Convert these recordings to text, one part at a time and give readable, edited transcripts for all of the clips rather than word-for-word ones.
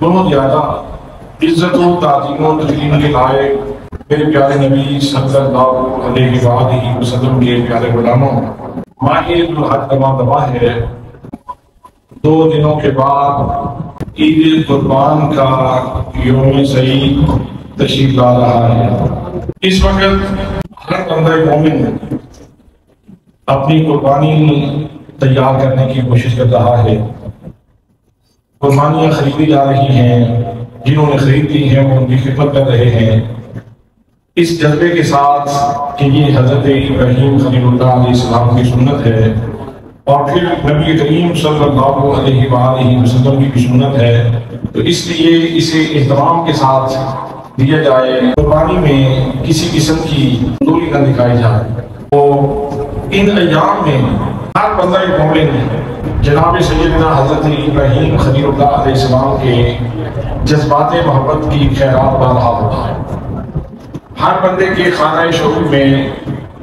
بہت زیادہ عزت و تعظیم و تکریم کے لائق میرے پیارے نبی صلی اللہ علیہ وآلہ وسلم کے پیارے غلاموں، ماہ ذوالحج دماں ہے۔ 2 دنوں کے بعد عید قربان کا یوم سعید تشریف لا رہا ہے۔ اس وقت ہر بندہ مومن اپنی قربانی تیار کرنے کی کوشش کر رہا ہے۔ قربانیاں خریدی جا رہی ہیں، جنہوں نے خرید لی ہیں وہ ان کی خدمت کر رہے ہیں، اس جذبے کے ساتھ کہ یہ حضرت ابراہیم خلیل اللہ علیہ السلام کی سنت ہے اور پھر نبی کریم صلی اللہ علیہ وآلہ وسلم کی بھی سنت ہے، تو اس لیے اسے احترام کے ساتھ دیا جائے۔ قربانی میں کسی قسم کی دوری نہ دکھائی جائے۔ تو ان ایام میں ہر بندہ مومن جناب سیدنا حضرت ابراہیم خلیل اللہ علیہ السلام کے جذبات محبت کی خیرات پا رہا ہوتا ہے۔ ہر بندے کے خانہ شعور میں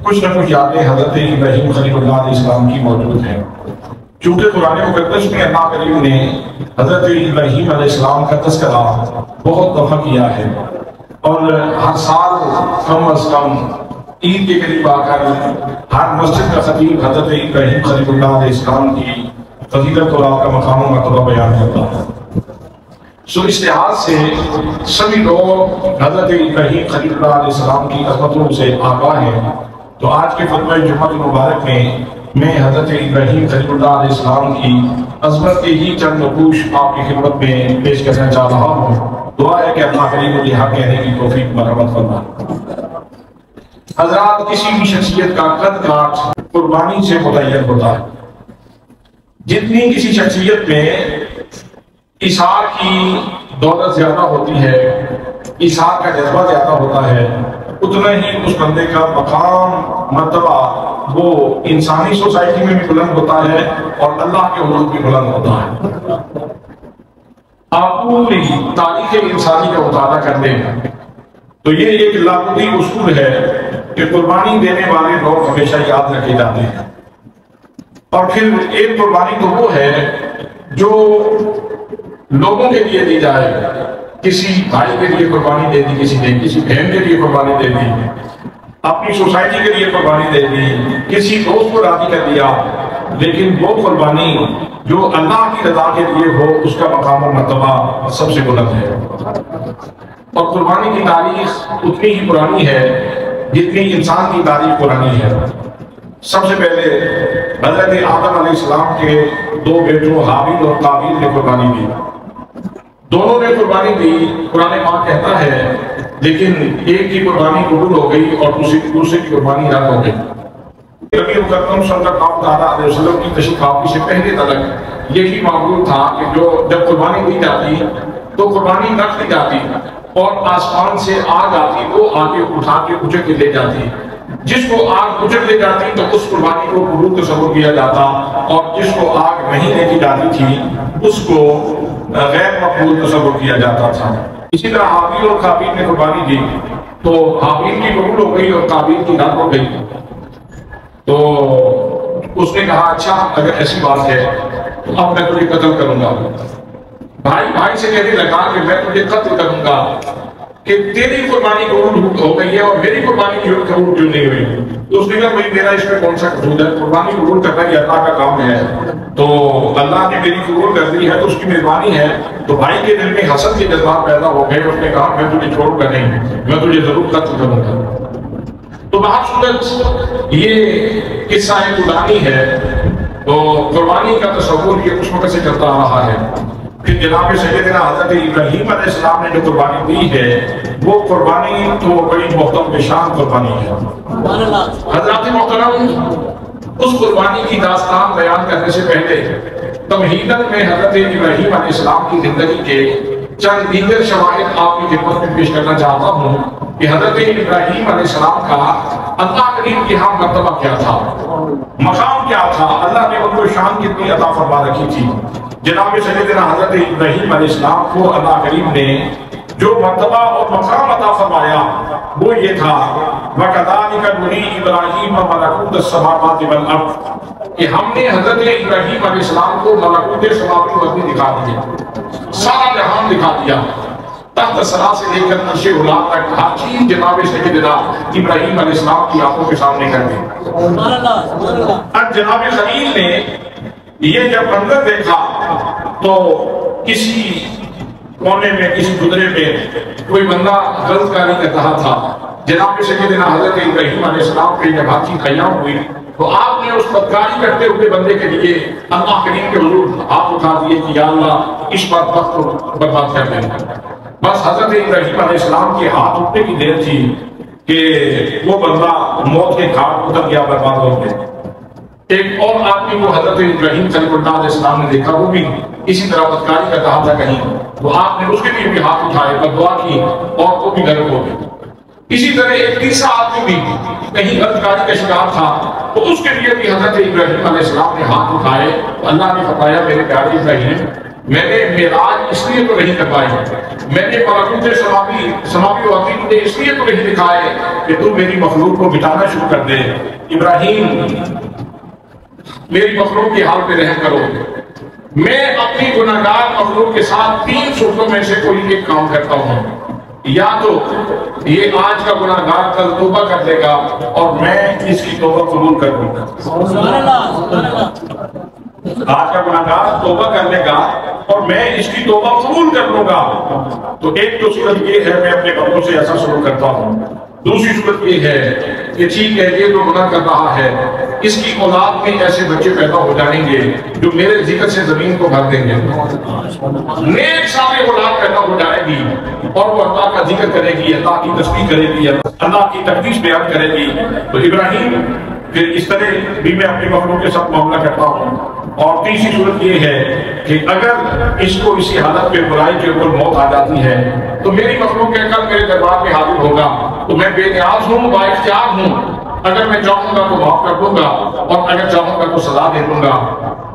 کچھ نہ کچھ یادیں حضرت ابراہیم خلیل اللہ علیہ السلام کی موجود ہیں۔ چونکہ قرآن مقدس میں اللہ کریم نے حضرت ابراہیم علیہ السلام کا تذکرہ بہت دفعہ کیا ہے، اور ہر سال کم از کم عید کے قریب آ کر ہر مسجد کا خطیب حضرت ابراہیم خلیل اللہ علیہ السلام کی فضیلت اور آپ کا مقام و مرتبہ بیان کرتا ہے۔ سو اس لحاظ سے سبھی لوگ حضرت ابراہیم خلیل اللہ علیہ السلام کی عظمتوں سے آگاہ ہیں۔ تو آج کے خطبہ جمعہ مبارک میں حضرت ابراہیم خلیل اللہ علیہ السلام کی عظمت کے ہی چند نقوش آپ کی خدمت میں پیش کرنا چاہ رہا ہوں۔ دعا ہے کہ اللہ کریم مجھے حق کہنے کی توفیق مرحمت فرمائے۔ حضرات، کسی بھی شخصیت کا قد کاٹ قربانی سے متعین ہوتا ہے۔ جتنی کسی شخصیت میں اثار کی دولت زیادہ ہوتی ہے، اثار کا جذبہ زیادہ ہوتا ہے، اتنا ہی اس بندے کا مقام مرتبہ وہ انسانی سوسائٹی میں بھی بلند ہوتا ہے اور اللہ کے حضور بھی بلند ہوتا ہے۔ آپ پوری تاریخ انسانی کا مطالعہ کرتے ہیں تو یہ ایک لاہوری اصول ہے کہ قربانی دینے والے لوگ ہمیشہ یاد رکھے جاتے ہیں۔ اور پھر ایک قربانی تو وہ ہے جو لوگوں کے لیے دی جائے، کسی بھائی کے لیے قربانی دے دی کسی نے، کسی بہن کے لیے قربانی دے دی، اپنی سوسائٹی کے لیے قربانی دے دی، کسی دوست کو راضی کر دیا، لیکن وہ قربانی جو اللہ کی رضا کے لیے ہو اس کا مقام و مرتبہ سب سے بلند ہے۔ اور قربانی کی تاریخ اتنی ہی پرانی ہے جتنی انسان کی تاریخ پرانی ہے۔ سب سے پہلے حضرت آدم علیہ السلام کے 2 بیٹوں حابیل اور قابیل نے قربانی دی۔ دونوں نے قربانی دی، قرآن پاک کہتا ہے، لیکن ایک کی قربانی قبول ہو گئی اور دوسرے کی قربانی رد ہو گئی۔ نبی مکرم صلی اللہ علیہ وسلم کی تشریف آوری سے پہلے تک یہی معمول تھا کہ جب قربانی دی جاتی تو قربانی رکھ دی جاتی اور آسمان سے آگ آتی، وہ آگے اٹھا کے اچک کے لے جاتی۔ جس کو آگ اچک لے جاتی تو اس قربانی کو قبول تصور کیا جاتا، اور جس کو آگ نہیں لے کے جاتی تھی اس کو غیر مقبول تصور کیا جاتا تھا۔ اسی طرح حابیل اور قابیل نے قربانی دی تو حابیل کی قبول ہو گئی اور قابیل کی رد ہو گئی۔ تو اس نے کہا اچھا اگر ایسی بات ہے تو اب میں تجھے قتل کروں گا۔ بھائی سے کہنے لگا کہ میں تجھے قتل کروں گا کہ تیری قربانی قبول ہو گئی ہے اور میری قربانی قبول کیوں نہیں ہوئی۔ تو اس نے کہا بھائی میرا اس میں کون سا قصور ہے، قربانی قبول کرنا یہ اللہ کا کام ہے، تو اللہ نے میری قبول کر دی ہے تو اس کی مہربانی ہے۔ تو بھائی کے دل میں حسد کے جذبات پیدا ہو گئے، اس نے کہا میں تجھے چھوڑوں گا نہیں، میں تجھے ضرور قتل کروں گا۔ تو بہرصورت یہ قصہ قرآنی ہے، تو قربانی کا تصور یہ اس وقت سے چلتا آ رہا ہے۔ پھر جناب سیدنا حضرت ابراہیم علیہ السلام نے جو قربانی دی ہے وہ قربانی تو بڑی محترم بشان قربانی ہے۔ حضرات محترم، اس قربانی کی داستان بیان کرنے سے پہلے تمہیداً میں حضرت ابراہیم علیہ السلام کی زندگی کے چند دیگر شواہد آپ کی خدمت میں پیش کرنا چاہتا ہوں کہ حضرت ابراہیم علیہ السلام کا اللہ کریم کے ہاں مرتبہ کیا تھا، مقام کیا تھا، اللہ نے ان کو شان کتنی عطا فرما رکھی تھی۔ جناب سیدنا حضرت ابراہیم علیہ السلام کو اللہ کریم نے جو مرتبہ اور مقام عطا فرمایا وہ یہ تھا، وَكَذَلِكَ نُرِي إِبْرَاهِيمَ مَلَكُوتَ السَّمَاوَاتِ وَالْأَرْضِ، کہ ہم نے حضرت ابراہیم علیہ السلام کو ملکوت سماوی و ارضی دکھا دیا، سارا جہان دکھا دیا، تحت ثری سے لے کر عرش علا تک ہر چیز جناب سیدنا ابراہیم علیہ السلام کی آنکھوں کے سامنے کر دی۔ اب جناب خلیل نے یہ جب منظر دیکھا تو کسی کونے میں، کسی گدرے میں کوئی بندہ غلط کاری کر رہا تھا۔ جناب سیدنا حضرت ابراہیم علیہ السلام پہ جب ہاتھی قیام ہوئی تو آپ نے اس بدکاری کرتے ہوئے بندے کے لیے اللہ کریم کے حضور ہاتھ اٹھا دیے کہ یا اللہ اس پر وقت کو برباد کر دیں۔ بس حضرت ابراہیم علیہ السلام کے ہاتھ اٹھنے کی دیر تھی کہ وہ بندہ موت کے گھاٹ اتر گیا، برباد ہو گیا۔ ایک اور آدمی کو حضرت ابراہیم خلیل اللہ علیہ السلام نے دیکھا، وہ بھی اسی طرح بدکاری کا کہا تھا کہیں، تو آپ نے اس کے لیے بھی ہاتھ اٹھائے، بددعا کی اور وہ بھی غرق ہو گئے۔ اسی طرح ایک تیسرا آدمی بھی کہیں بدکاری کا شکار تھا تو اس کے لیے بھی حضرت ابراہیم علیہ السلام نے ہاتھ اٹھائے تو اللہ نے فرمایا میرے پیارے ابراہیم، میں نے معراج اس لیے تو نہیں کروائی، میں نے ملکوت سماوی و ارضی مجھے اس لیے تو نہیں دکھائے کہ تم میری مخلوق کو مٹانا شروع کر دے۔ ابراہیم میری مخلوق کی حال پہ رحم کرو، میں اپنی گناہگار مخلوق کے ساتھ 3 صورتوں میں سے کوئی ایک کام کرتا ہوں، یا تو یہ آج کا گناہگار کل توبہ کر لے گا اور میں اس کی توبہ قبول کر لوں گا، آج کا گناہگار توبہ کر لے گا اور میں اس کی توبہ قبول کر لوں گا۔ تو ایک تو صورت یہ ہے میں اپنے بندوں سے ایسا شروع کرتا ہوں، دوسری صورت یہ ہے کہ ٹھیک ہے یہ تو گناہ کر رہا ہے، اس کی اولاد میں ایسے بچے پیدا ہو جائیں گے جو میرے ذکر سے زمین کو بھر دیں گے، نیک سارے اولاد پیدا ہو جائے گی اور وہ اللہ کا ذکر کرے گی، اللہ کی تسبیح کرے گی، اللہ کی تقدیس بیان کرے گی۔ تو ابراہیم پھر اس طرح بھی میں اپنے مخلوق کے ساتھ معاملہ کرتا ہوں۔ اور تیسری صورت یہ ہے کہ اگر اس کو اسی حالت پہ برائی کے اوپر موت آ جاتی ہے تو میری مخلوق کے کل میرے دربار میں حاضر ہوگا تو میں بے نیاز ہوں، با اختیار ہوں، اگر میں چاہوں گا تو معاف کر دوں گا اور اگر چاہوں گا تو سزا دے دوں گا۔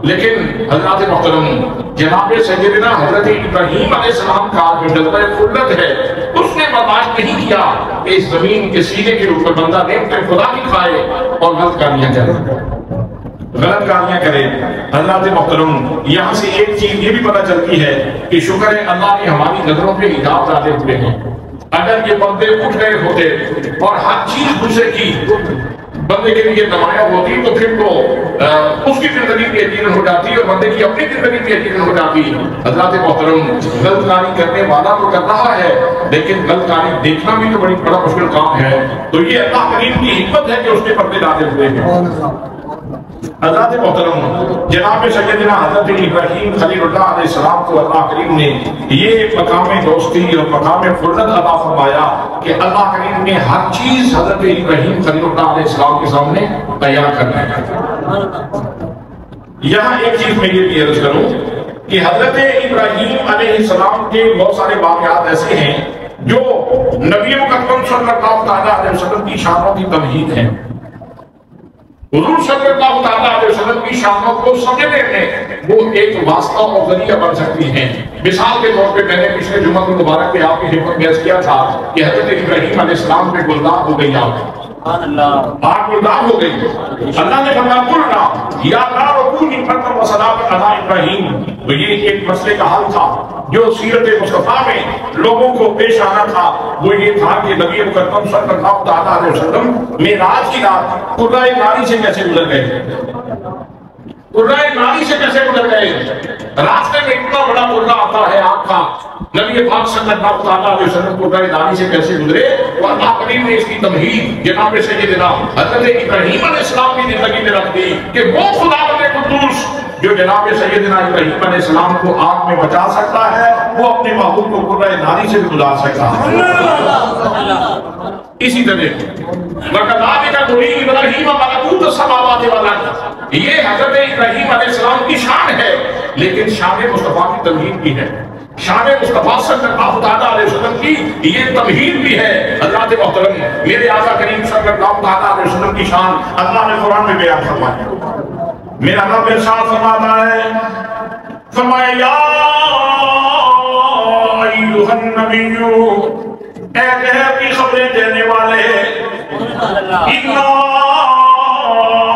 لیکن حضرات محترم، جناب سیدنا حضرت ابراہیم علیہ السلام کا جو جذبہ خلت ہے اس نے برداشت نہیں کیا کہ اس زمین کے سینے کے اوپر بندہ نعمت خدا کی کھائے اور غلط کاریاں کرے۔ حضرات محترم، یہاں سے ایک چیز یہ بھی پتہ چلتی ہے کہ شکر ہے اللہ نے ہماری نظروں پہ حجاب ڈالے ہوئے ہیں۔ اگر یہ بندے اٹھ گئے ہوتے اور ہر چیز دوسرے کی بندے کے لیے نمایاں ہوتی تو پھر تو اس کی زندگی بھی یقین ہو جاتی اور بندے کی اپنی زندگی بھی یقین ہو جاتی۔ حضرات محترم، غلط کاری کرنے والا تو کر رہا ہے لیکن غلط کاری دیکھنا بھی تو بڑا مشکل کام ہے۔ تو یہ اللہ کریم کی حکمت ہے کہ اس نے پردے ڈالے ہوئے ہیں۔ حضرات محترم، جناب سیدنا حضرت ابراہیم خلیل اللہ علیہ السلام کو اللہ کریم نے یہ مقام دوستی اور مقام خلت عطا فرمایا کہ اللہ کریم نے ہر چیز حضرت ابراہیم خلیل اللہ علیہ السلام کے سامنے تیار کرنا ہے۔ یہاں ایک چیز میں یہ بھی عرض کروں کہ حضرت ابراہیم علیہ السلام کے بہت سارے واقعات ایسے ہیں جو نبی مکرم صلی اللہ علیہ وسلم کی شانوں کی تمہید ہیں۔ حضور صلی اللہ علیہ وسلم کی شانوں کو سمجھنے میں وہ ایک واسطہ اور ذریعہ بن سکتی ہیں۔ مثال کے طور پہ میں نے پچھلے جمعہ مبارک میں آپ کی خدمت میں عرض کیا تھا کہ حضرت ابراہیم علیہ السلام پہ گلدار ہو گئی آگ گلدار ہو گئی۔ اللہ نے فرمایا قلنا یا نار کونی بردا وسلاما علی ابراہیم۔ تو یہ ایک مسئلے کا حل تھا جو سیرت مصطفیٰ میں لوگوں کو پیش آنا تھا، وہ یہ تھا کہ نبی مکرم صلی اللہ علیہ وسلم معراج کی رات قرۂ ناری سے کیسے گزر گئے، قرۂ ناری سے کیسے گزر گئے۔ راستے میں اتنا بڑا قرہ آتا ہے آپ کا، نبی پاک صلی اللہ علیہ وسلم قرۂ ناری سے کیسے گزرے، تو اللہ کریم نے اس کی تمہید جناب سیدنا حضرت ابراہیم علیہ السلام کی زندگی میں رکھ دی کہ وہ خداوند قدوس جو جناب سیدنا ابراہیم علیہ السلام کو آگ میں بچا سکتا ہے وہ اپنے محبوب کو قرۂ ناری سے بھی گزار سکتا ہے۔ اسی طرح وَكَذَلِكَ نُرِي إِبْرَاهِيمَ مَلَكُوتَ السَّمَاوَاتِ وَالْأَرْضِ، یہ حضرت ابراہیم علیہ السلام کی شان ہے لیکن شان مصطفیٰ کی تمہید بھی ہے، شان مصطفیٰ صلی اللہ علیہ وسلم کی یہ تمہید بھی ہے۔ حضرات محترم، میرے آقا کریم صلی اللہ علیہ وسلم کی شان اللہ نے قرآن میں بیان فرمائی۔ میرا رب ارشاد فرماتا ہے، فرمایا یا ایھا النبی، اے غیب کی خبریں دینے والے، انا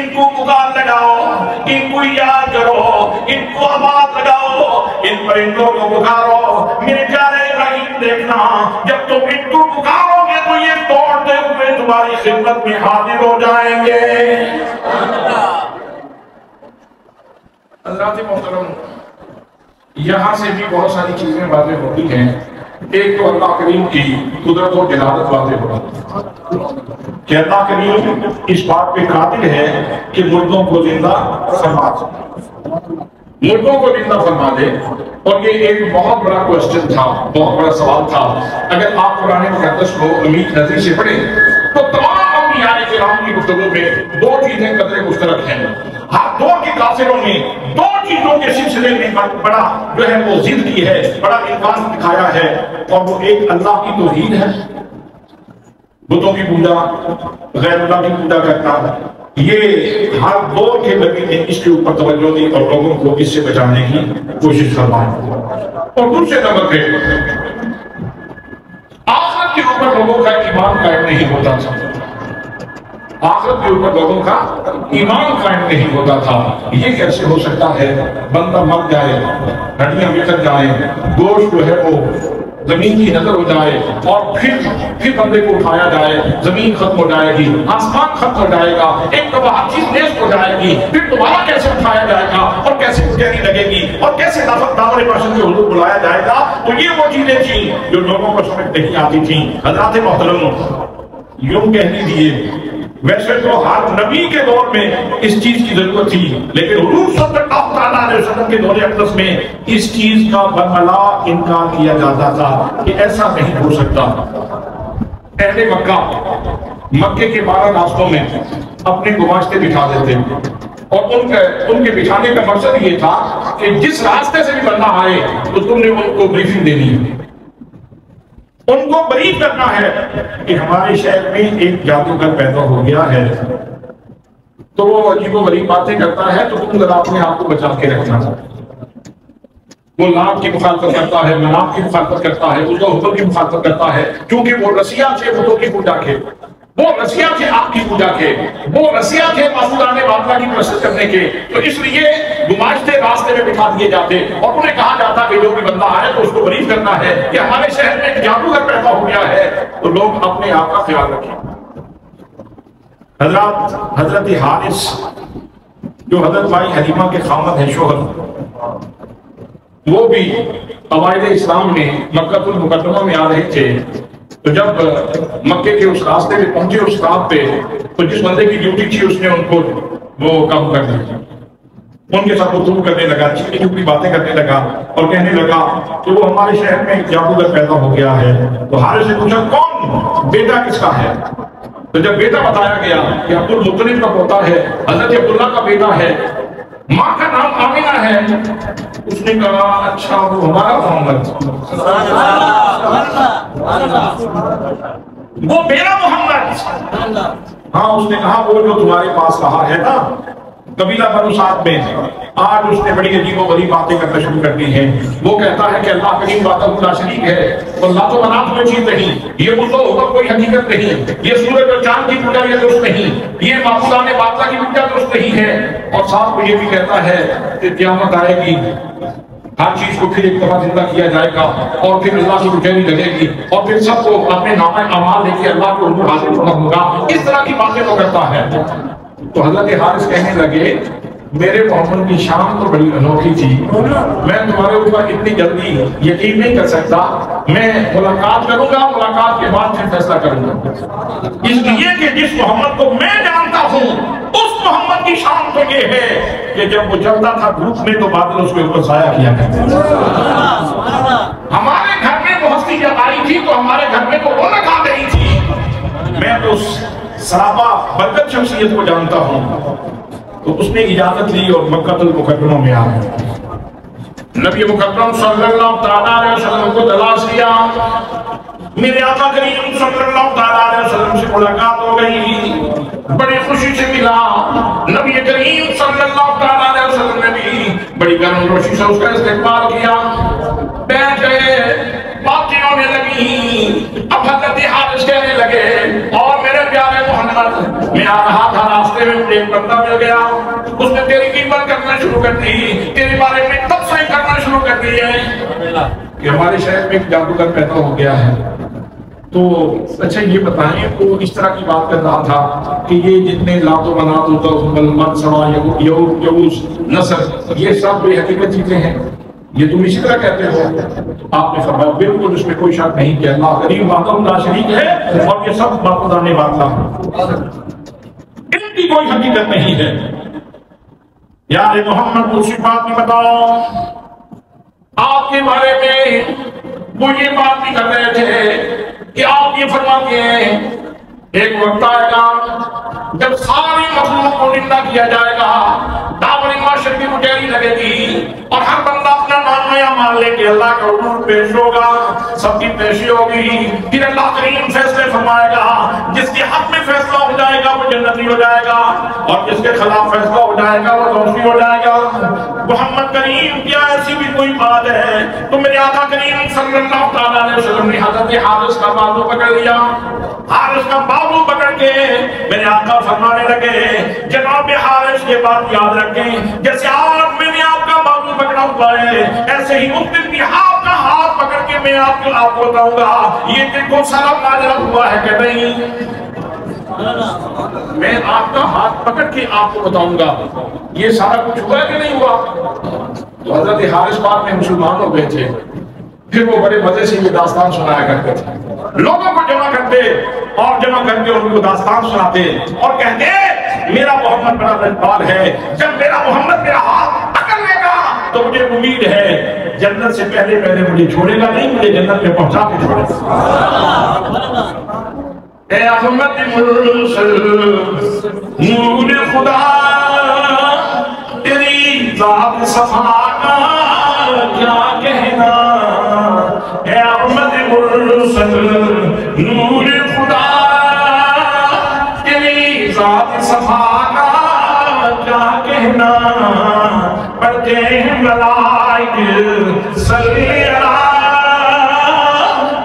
ان کو پکار لگاؤ، ان کو یاد کرو، ان کو آواز لگاؤ، ان پرندوں کو پکارو۔ میرے پیارے ابراہیم دیکھنا، جب تم ان کو پکارو گے تو یہ دوڑتے ہوئے تمہاری خدمت میں حاضر ہو جائیں گے۔ حضرات محترم، یہاں سے بھی بہت ساری چیزیں واضح ہوتی ہیں۔ ایک تو اللہ کریم کی قدرت و جلالت واضح ہوتی ہے کہ اللہ کریم اس بات پہ قادر ہے کہ مردوں کو زندہ فرما دے، مردوں کو زندہ فرما دے۔ اور یہ ایک بہت بڑا کوسچن تھا، بہت بڑا سوال تھا۔ اگر آپ قرآن مقدس کو عمیق نظر سے پڑھیں تو تمام انبیاء کرام کی گفتگو میں دو چیزیں قدر مشترک ہیں۔ ہر دور کے کافروں نے دو چیزوں کے سلسلے میں بڑا جو ہے وہ ضد کی ہے، بڑا انکار دکھایا ہے، اور وہ ایک اللہ کی توحید ہے، بتوں کی پوجا، غیر اللہ کی پوجا کرنا۔ یہ ہر دور کے نبی نے اس کے اوپر توجہ دی اور لوگوں کو اس سے بچانے کی کوشش فرمائی۔ اور دوسرے نمبر پہ آخرت کے اوپر لوگوں کا ایمان قائم نہیں ہوتا تھا، آخرت کے اوپر لوگوں کا ایمان قائم نہیں ہوتا تھا۔ یہ کیسے ہو سکتا ہے؟ بندہ مر جائے، ہڈیاں بکھر جائیں، گوشت جو ہے وہ زمین کی نظر ہو جائے، اور پھر بندے کو اٹھایا جائے، زمین ختم ہو جائے گی، آسمان ختم ہو جائے گا، ایک دفعہ ہر چیز نیست ہو جائے گی، پھر دوبارہ کیسے اٹھایا جائے گا، اور کیسے اٹھانی لگے گی، اور کیسے دعوت پرشن کے حضور بلایا جائے گا۔ تو یہ وہ چیزیں تھیں جو لوگوں کو سمجھ نہیں آتی تھیں۔ حضرات محترم، یوں کہہ لیجیے، ویسے تو ہر نبی کے دور میں اس چیز کی ضرورت تھی، لیکن حضور صلی اللہ علیہ وسلم کے دور اقدس میں اس چیز کا برملا انکار کیا جاتا تھا کہ ایسا نہیں ہو سکتا۔ اہل مکہ مکے کے 12 راستوں میں اپنے گماشتے بٹھا دیتے، اور ان کے بٹھانے کا مقصد یہ تھا کہ جس راستے سے بھی بندہ آئے تو تم نے ان کو بریفنگ دینی ہے، ان کو بریف کرنا ہے کہ ہمارے شہر میں ایک جادوگر پیدا ہو گیا ہے، تو وہ عجیب و غریب باتیں کرتا ہے، تو تم ذرا اپنے آپ کو بچا کے رکھنا۔ وہ لات کی مخالفت کرتا ہے، مناف کی مخالفت کرتا ہے، اس حکم کی مخالفت کرتا ہے، کیونکہ وہ رسیہ تھے بتوں کی پوجا کے، وہ رسیہ تھے آپ کی پوجا کے، وہ رسیہ تھے معبودان باطلہ کی پرستش کرنے کے، تو اس لیے گماشتے راستے میں بٹھا دیے جاتے، اور انہیں کہا جاتا کہ جو بھی بندہ آئے تو اس کو بریف کرنا ہے کہ ہمارے شہر میں ایک جادوگر پیدا ہو گیا ہے، تو لوگ اپنے آپ کا خیال رکھیں۔ حضرت حارث جو حضرت بھائی حلیمہ کے خامد ہیں، شوہر، وہ بھی اوائل اسلام میں مکہ المکرمہ میں آ رہے تھے، تو جب مکے کے اس راستے میں پہنچے اس رات پہ، تو جس بندے کی ڈیوٹی تھی اس نے ان کو وہ کام کر دیا، ان کے ساتھ گفتگو کرنے لگا، چھپی چھپی باتیں کرنے لگا، اور کہنے لگا کہ وہ ہمارے شہر میں ایک جادوگر پیدا ہو گیا ہے۔ تو حارث نے پوچھا کون، بیٹا کس کا ہے؟ تو جب بیٹا بتایا گیا کہ عبد المطلب کا پوتا ہے، حضرت عبداللہ کا بیٹا ہے، ماں کا نام آمینہ ہے، اس نے کہا اچھا وہ ہمارا محمد، وہ میرا محمد، ہاں اس نے کہا وہ جو تمہارے پاس رہا ہے نا قبیلہ بنو سعد میں، آج اس نے بڑی عجیب و غریب باتیں کرنا شروع کر دی ہیں۔ وہ کہتا ہے کہ اللہ کریم وحدہ لا شریک ہے، اور لا تو منات کوئی چیز نہیں، یہ بت و حکم کوئی حقیقت نہیں، یہ سورج اور چاند کی پوجا یہ درست نہیں، یہ معبودان باطلہ کی پوجا درست نہیں ہے، اور ساتھ میں یہ بھی کہتا ہے کہ قیامت آئے گی، ہر چیز کو پھر ایک دفعہ زندہ کیا جائے گا، اور پھر اللہ کی بچینی لگے گی، اور پھر سب کو اپنے نامہ اعمال لے کے اللہ کو حضور حاضر ہونا ہوگا۔ اس طرح کی باتیں وہ کرتا ہے۔ تو حضرت حارث کہنے لگے میرے محمد کی شان تو بڑی انوکھی تھی، میں تمہارے اوپر اتنی جلدی یقین نہیں کر سکتا، میں ملاقات کروں گا، ملاقات کے بعد پھر فیصلہ کروں گا، اس لیے کہ جس محمد کو میں جانتا ہوں اس محمد کی شان تو یہ ہے کہ جب وہ چلتا تھا دھوپ میں تو بادل اس کے اوپر سایہ کیا کرتے تھے۔ ہمارے گھر میں وہ ہستی جب آئی تھی تو ہمارے گھر میں تو رونق آ گئی تھی۔ میں تو اس صحابہ برکت شخصیت کو جانتا ہوں۔ تو اس نے اجازت لی اور مکہ المکرمہ میں آ گئے۔ نبی مکرم صلی اللہ تعالیٰ علیہ وسلم کو تلاش کیا، میرے آقا کریم صلی اللہ تعالیٰ علیہ وسلم سے ملاقات ہو گئی، بڑی خوشی سے ملا۔ نبی کریم صلی اللہ تعالیٰ علیہ وسلم نے بھی بڑی گرم روشی سے اس کا استقبال کیا، بیٹھ گئے، باتیں ہونے لگی۔ اب حضرت حارث کہنے لگے اور میرے پیارے محمد، میں آ رہا تھا راستے راستے میں مجھے ایک بندہ مل گیا، اس نے تیری قیمت کرنا شروع کر دی، تیرے بارے میں تبصرے کرنا شروع کر دی ہے کہ ہمارے شہر میں ایک جادوگر پیدا ہو گیا ہے۔ تو اچھا یہ بتائیں، وہ اس طرح کی بات کر رہا تھا کہ یہ جتنے لات و منات ہوتا من سوا یعوز نصر، یہ سب بے حقیقت چیزیں ہیں، یہ تم اسی طرح کہتے ہو؟ آپ نے فرمایا بالکل اس میں کوئی شک نہیں کہ اللہ کریم وحدہ لا شریک ہے اور یہ سب باخودانے والا ہے، ان کی کوئی حقیقت نہیں ہے۔ یار محمد کو صفات بھی بتاؤ، آپ کے بارے میں وہ یہ بات بھی کر رہے تھے کہ آپ یہ فرماتے ہیں ایک وقت آئے گا جب ساری مخلوق کو نندا کیا جائے گا، دعوت معاشر کی مٹیری لگے گی اور ہر بندہ اپنا نام نیا مان لے کے اللہ کا حضور پیش ہوگا، سب کی پیشی ہوگی، پھر اللہ کریم فیصلے فرمائے گا، جس کے حق میں فیصلہ ہو جائے گا وہ جنتی ہو جائے گا اور جس کے خلاف فیصلہ ہو جائے گا وہ دوزخی ہو جائے گا۔ محمد کریم کیا ایسی بھی کوئی بات ہے؟ تو میرے آقا کریم صلی اللہ تعالیٰ علیہ وسلم نے حضرت حارث کا بازو پکڑ لیا، حارث کا بازو پکڑ کے میرے آقا فرمانے لگے جناب حارث یہ بات یاد رکھیں، جیسے آج میں نے آپ کا بازو پکڑا ہوا ہے ایسے ہی اس دن بھی آپ کا ہاتھ پکڑ کے میں آپ کو بتاؤں گا یہ دیکھو سارا ماجرا ہوا ہے کہ نہیں، میں آپ کا ہاتھ پکڑ کے آپ کو بتاؤں گا یہ سارا کچھ ہوا کہ نہیں ہوا۔ تو حضرت حارث بعد میں مسلمان ہو گئے تھے، پھر وہ بڑے مزے سے یہ داستان سنایا کرتے تھے، لوگوں کو جمع کرتے اور جمع کر کے ان کو داستان سناتے اور کہتے میرا محمد بڑا رجبار ہے، جب میرا محمد میرا ہاتھ پکڑ لے گا تو مجھے امید ہے جنت سے پہلے مجھے چھوڑے گا نہیں، مجھے جنت میں پہنچا کے چھوڑے گا۔ اے احمد مرسل نور خدا تیری ذات صفا کا کیا کہنا، اے احمد مرسل نور خدا تیری ذات صفا کا کیا کہنا، پڑھتے ہیں ملائک صلی اللہ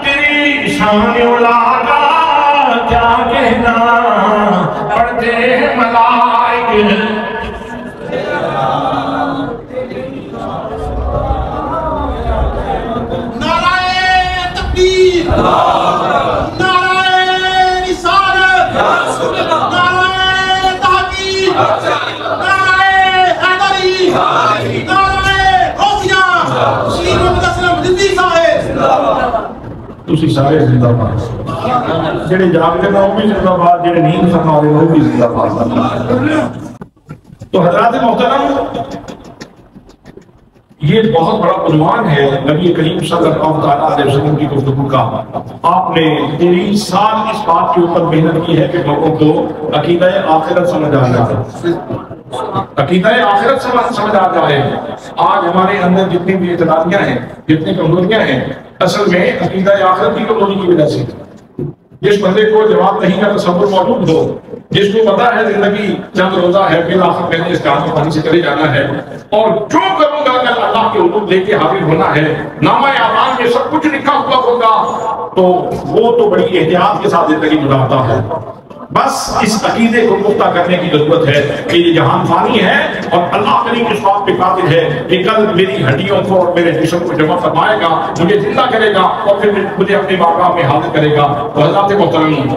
تیری شان اولا کا کیا کہنا، پڑھتے ہیں ملائک تسی سارے زندہ باد، جڑے جاگتے ہیں وہ بھی زندہ باد، جڑے نیند فرما رہے وہ بھی زندہ باد۔ تو حضرات محترم یہ بہت بڑا عنوان ہے نبی کریم صلی اللہ علیہ وسلم کی گفتگو کا۔ آپ نے 23 سال اس بات کے اوپر محنت کی ہے کہ لوگوں کو عقیدہ آخرت سمجھ آ جائے، عقیدہ آخرت سمجھ آ جائے۔ آج ہمارے اندر جتنی بھی اعتراضیاں ہیں، جتنی کمزوریاں ہیں، اصل میں عقیدہ آخرت کی کمزوری کی وجہ سے۔ جس بندے کو جواب نہیں کا تصور موجود ہو، جس کو پتا ہے زندگی چند روزہ ہے، پھر آخر میں نے اس کام کو پانی سے چلے جانا ہے اور جو کروں گا کل اللہ کے حضور لے کے حاضر ہونا ہے، نامہ اعمال میں سب کچھ لکھا ہوا ہوگا، تو وہ تو بڑی احتیاط کے ساتھ زندگی گزارتا ہے۔ بس اس عقیدے کو پختہ کرنے کی ضرورت ہے کہ یہ جہان فانی ہے اور اللہ کریم اس بات پہ قادر ہے کہ کل میری ہڈیوں کو اور میرے جسم کو جمع فرمائے گا، مجھے زندہ کرے گا اور پھر مجھے اپنی بارگاہ میں حاضر کرے گا۔ تو حضرات محترم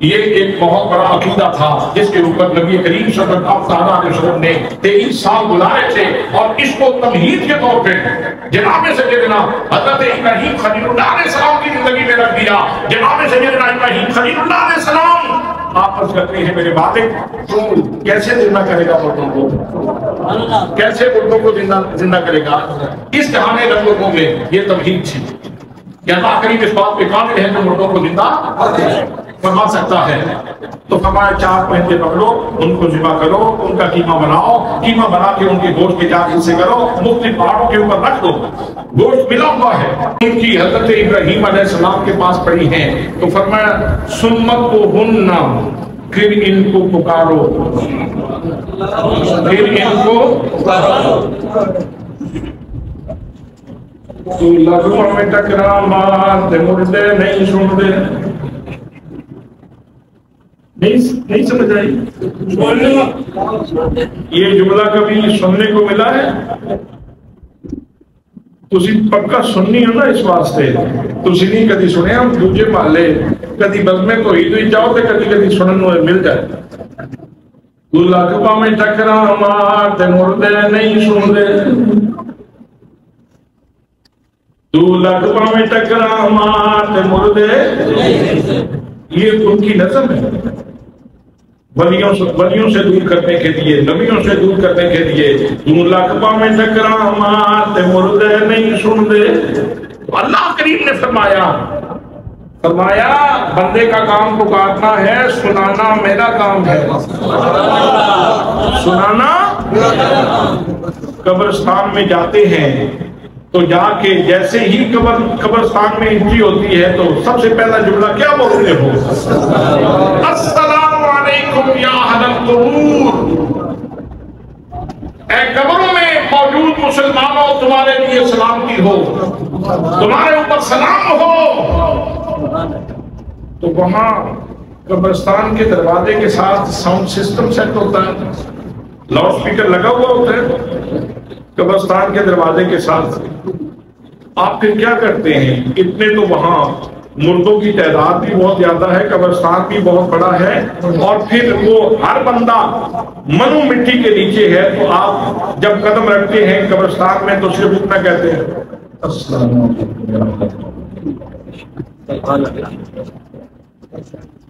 یہ ایک بہت بڑا عقیدہ تھا جس کے اوپر نبی کریم صلی اللہ علیہ وسلم نے 23 سال گزارے تھے اور اس کو تمہید کے طور پہ جناب سیدنا حضرت ابراہیم خلیل اللہ علیہ السلام کی زندگی میں رکھ دیا۔ جناب سیدنا ابراہیم خلیل اللہ علیہ السلام آپ عرض کرتے ہیں میرے مالک تو کیسے زندہ کرے گا مردوں کو، کیسے مردوں کو زندہ کرے گا؟ اس جہان رنگوں میں یہ تمہید تھی کہ اللہ کریم اس بات پہ قادر ہے کہ مردوں کو زندہ فرما سکتا ہے۔ تو فرمایا 4 پہنچے پکڑو، ان کو ذبح کرو، ان کا قیمہ بناؤ، قیمہ بنا کے ان کے گوشت کے 4 حصے کرو، مختلف پہاڑوں کے اوپر رکھ دو، گوشت ملا ہوا ہے۔ ان کی حضرت ابراہیم علیہ السلام کے پاس پڑی ہیں تو فرمایا سمت کو ہننا، پھر ان کو پکارو، پھر ان کو پکارو۔ تو لگوں میں ٹکرا مار دے مردے نہیں سن دے، نہیں سمجھ آئی؟ یہ جملہ کبھی سننے کو ملا ہے؟ تسی پکا سننی ہو نا اس واسطے تسی نہیں کدی سنے ہم دوجے محلے کدی بزمے تو ہی جاؤ تے کدی کدی سنن ہوئے مل جائے تو لکھپا میں ٹکرا مار تے مردے نہیں سن دے تو لکھپا میں ٹکرا مار تے مردے یہ ان کی نظم ہے ولیوں سے دور کرنے کے لیے نبیوں سے دور کرنے کے لیے تو لکھپا میں ٹکرا مار تے مردے نہیں سن دے اللہ کریم نے فرمایا بندے کا کام پکارنا ہے سنانا میرا کام ہے سنانا قبرستان میں جاتے ہیں تو جا کے جیسے ہی قبرستان میں انٹری ہوتی ہے تو سب سے پہلا جملہ کیا بولتے ہو السلام علیکم یا اہل القبور اے قبروں میں موجود مسلمانوں تمہارے لیے سلامتی ہو تمہارے اوپر سلام ہو تو وہاں قبرستان کے دروازے کے ساتھ ساؤنڈ سسٹم سیٹ ہوتا ہے لاؤڈ سپیکر لگا ہوا ہوتا ہے قبرستان کے دروازے کے ساتھ آپ پھر کیا کرتے ہیں اتنے تو وہاں مردوں کی تعداد بھی بہت زیادہ ہے قبرستان بھی بہت بڑا ہے اور پھر وہ ہر بندہ منو مٹی کے نیچے ہے تو آپ جب قدم رکھتے ہیں قبرستان میں تو صرف اتنا کہتے ہیں